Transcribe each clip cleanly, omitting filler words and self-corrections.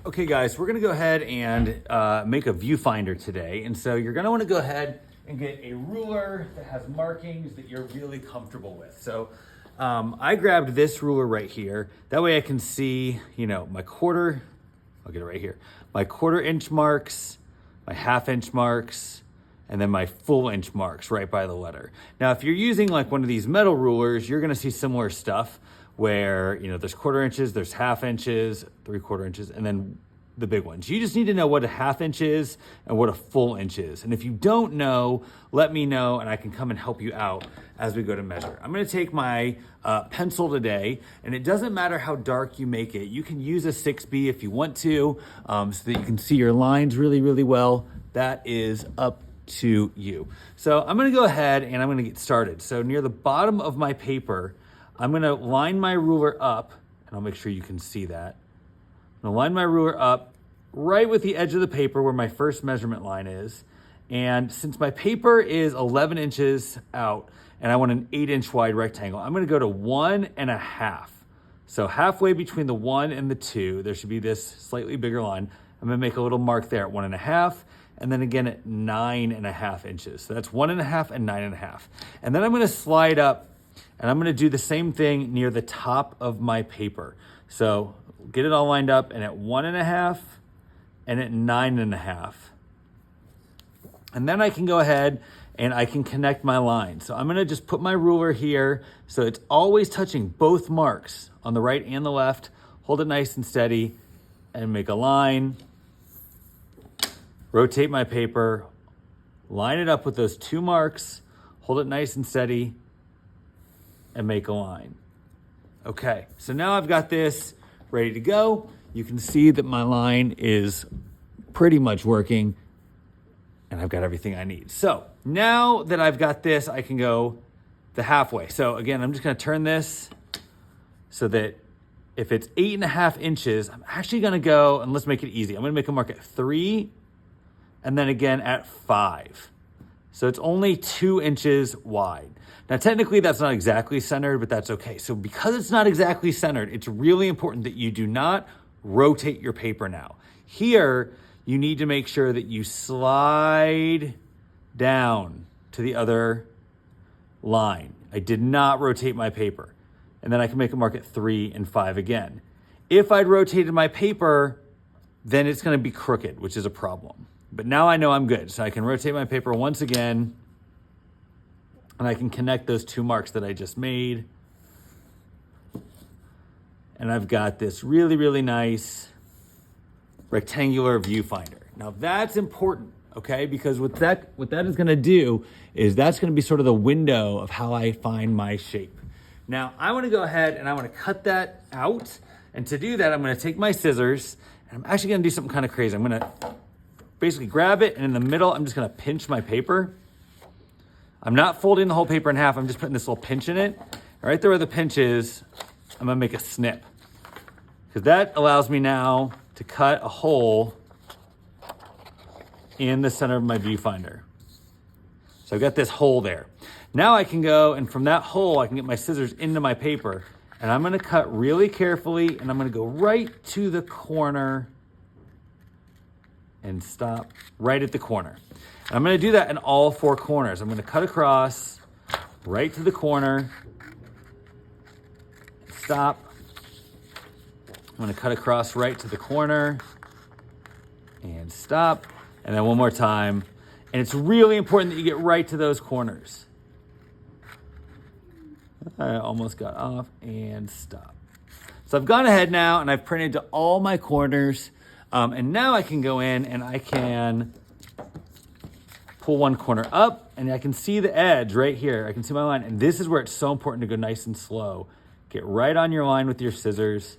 Okay guys, we're gonna go ahead and make a viewfinder today. And so you're gonna wanna go ahead and get a ruler that has markings that you're really comfortable with. So I grabbed this ruler right here. That way I can see, my quarter, I'll get it right here. My 1/4 inch marks, my 1/2 inch marks, and then my full inch marks right by the letter. Now, if you're using like one of these metal rulers, you're gonna see similar stuff where, there's 1/4 inches, there's 1/2 inches, 3/4 inches, and then the big ones. You just need to know what a 1/2 inch is and what a full inch is. And if you don't know, let me know and I can come and help you out as we go to measure. I'm gonna take my pencil today, and it doesn't matter how dark you make it. You can use a 6B if you want to, so that you can see your lines really, really well. That is up to you. So I'm gonna go ahead and I'm gonna get started. So near the bottom of my paper, I'm gonna line my ruler up, and I'll make sure you can see that. I'm gonna line my ruler up right with the edge of the paper where my first measurement line is. And since my paper is 11 inches out and I want an 8-inch wide rectangle, I'm gonna go to 1.5. So halfway between the 1 and the 2, there should be this slightly bigger line. I'm gonna make a little mark there at 1.5, and then again at 9.5 inches. So that's 1.5 and 9.5. And then I'm gonna slide up and I'm gonna do the same thing near the top of my paper. So get it all lined up, and at 1.5 and at 9.5. And then I can go ahead and I can connect my line. So I'm gonna just put my ruler here so it's always touching both marks on the right and the left. Hold it nice and steady and make a line. Rotate my paper, line it up with those 2 marks, hold it nice and steady, and make a line. Okay, so now I've got this ready to go. You can see that my line is pretty much working, and I've got everything I need. So now that I've got this, I can go the halfway. So again, I'm just gonna turn this so that if it's 8.5 inches, I'm actually gonna go, and let's make it easy. I'm gonna make a mark at 3, and then again at 5. So it's only 2 inches wide. Now, technically that's not exactly centered, but that's okay. So because it's not exactly centered, it's really important that you do not rotate your paper now. Here, you need to make sure that you slide down to the other line. I did not rotate my paper. And then I can make a mark at 3 and 5 again. If I'd rotated my paper, then it's gonna be crooked, which is a problem. But now I know I'm good. So I can rotate my paper once again, and I can connect those 2 marks that I just made. And I've got this really, really nice rectangular viewfinder. Now that's important, okay? Because what that is gonna do is that's gonna be sort of the window of how I find my shape. Now I wanna go ahead and I wanna cut that out. And to do that, I'm gonna take my scissors, and I'm actually gonna do something kind of crazy. I'm gonna basically grab it, and in the middle, I'm just gonna pinch my paper. I'm not folding the whole paper in half, I'm just putting this little pinch in it. Right there where the pinch is, I'm gonna make a snip, because that allows me now to cut a hole in the center of my viewfinder. So I've got this hole there. Now I can go, and from that hole, I can get my scissors into my paper, and I'm gonna cut really carefully, and I'm gonna go right to the corner and stop right at the corner. And I'm gonna do that in all 4 corners. I'm gonna cut across right to the corner, stop. I'm gonna cut across right to the corner and stop. And then one more time. And it's really important that you get right to those corners. I almost got off and stop. So I've gone ahead now and I've printed to all my corners. And now I can go in and I can pull one corner up, and I can see the edge right here. I can see my line, and this is where it's so important to go nice and slow. Get right on your line with your scissors.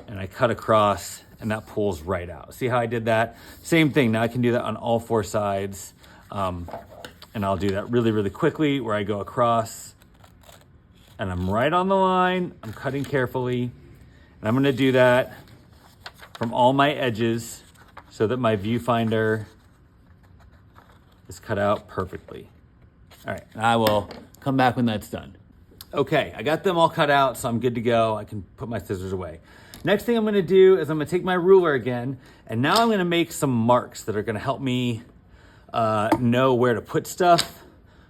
And I cut across, and that pulls right out. See how I did that? Same thing, now I can do that on all 4 sides. And I'll do that really, really quickly, where I go across, and I'm right on the line. I'm cutting carefully. And I'm gonna do that from all my edges so that my viewfinder is cut out perfectly. All right, I will come back when that's done. Okay, I got them all cut out, so I'm good to go. I can put my scissors away. Next thing I'm gonna do is I'm gonna take my ruler again, and now I'm gonna make some marks that are gonna help me know where to put stuff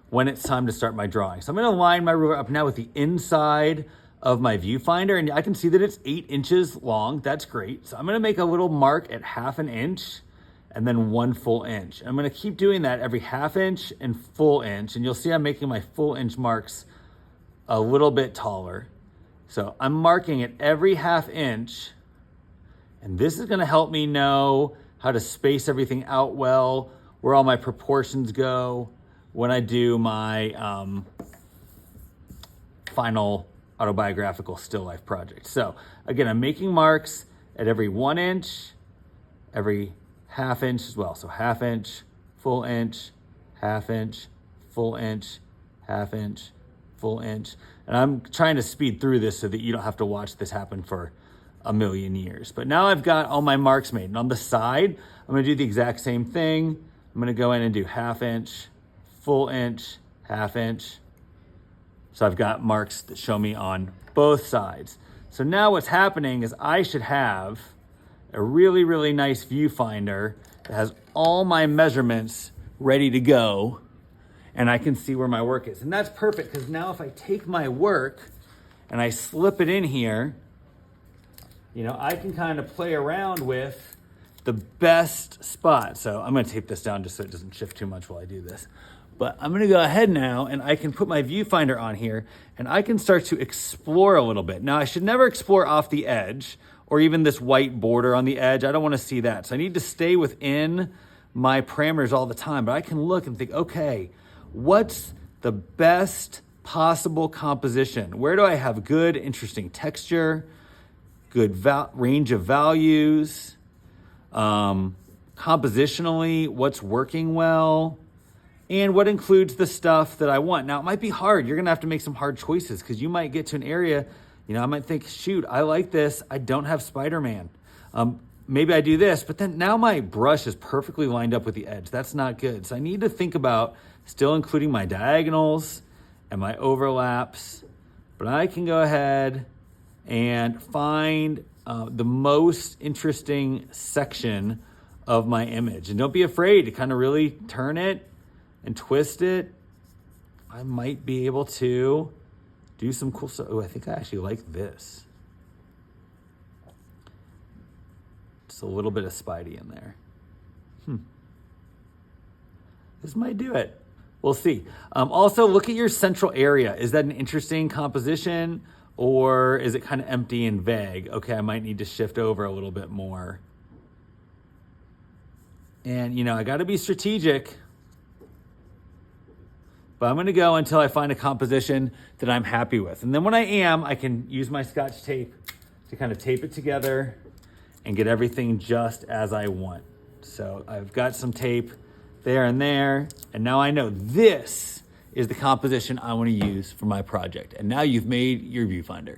when it's time to start my drawing. So I'm gonna line my ruler up now with the inside of my viewfinder, and I can see that it's 8 inches long. That's great. So I'm gonna make a little mark at 1/2 inch and then 1 full inch. I'm gonna keep doing that every 1/2 inch and full inch, and you'll see I'm making my full inch marks a little bit taller. So I'm marking at every 1/2 inch, and this is gonna help me know how to space everything out well, where all my proportions go when I do my final autobiographical still life project. So again, I'm making marks at every 1 inch, every 1/2 inch as well. So 1/2 inch, full inch, 1/2 inch, full inch, 1/2 inch, full inch. And I'm trying to speed through this so that you don't have to watch this happen for a million years. But now I've got all my marks made. And on the side, I'm gonna do the exact same thing. I'm gonna go in and do 1/2 inch, full inch, 1/2 inch. So I've got marks that show me on both sides. So now what's happening is I should have a really, really nice viewfinder that has all my measurements ready to go, and I can see where my work is. And that's perfect, because now if I take my work and I slip it in here, you know, I can kind of play around with the best spot. So I'm gonna tape this down just so it doesn't shift too much while I do this. But I'm gonna go ahead now and I can put my viewfinder on here and I can start to explore a little bit. Now I should never explore off the edge or even this white border on the edge. I don't wanna see that. So I need to stay within my parameters all the time, but I can look and think, okay, what's the best possible composition? Where do I have good, interesting texture, good range of values, compositionally, what's working well, and what includes the stuff that I want. Now, it might be hard. You're gonna have to make some hard choices because you might get to an area, you know, I might think, shoot, I like this. I don't have Spider-Man. Maybe I do this, but then now my brush is perfectly lined up with the edge. That's not good. So I need to think about still including my diagonals and my overlaps, but I can go ahead and find the most interesting section of my image. And don't be afraid to kind of really turn it and twist it. I might be able to do some cool stuff. Oh, I think I actually like this. Just a little bit of Spidey in there. This might do it. We'll see. Also, look at your central area. Is that an interesting composition or is it kind of empty and vague? Okay, I might need to shift over a little bit more. And, you know, I got to be strategic. But I'm going to go until I find a composition that I'm happy with. And then when I am, I can use my Scotch tape to kind of tape it together and get everything just as I want. So I've got some tape there and there. And now I know this is the composition I want to use for my project. And now you've made your viewfinder.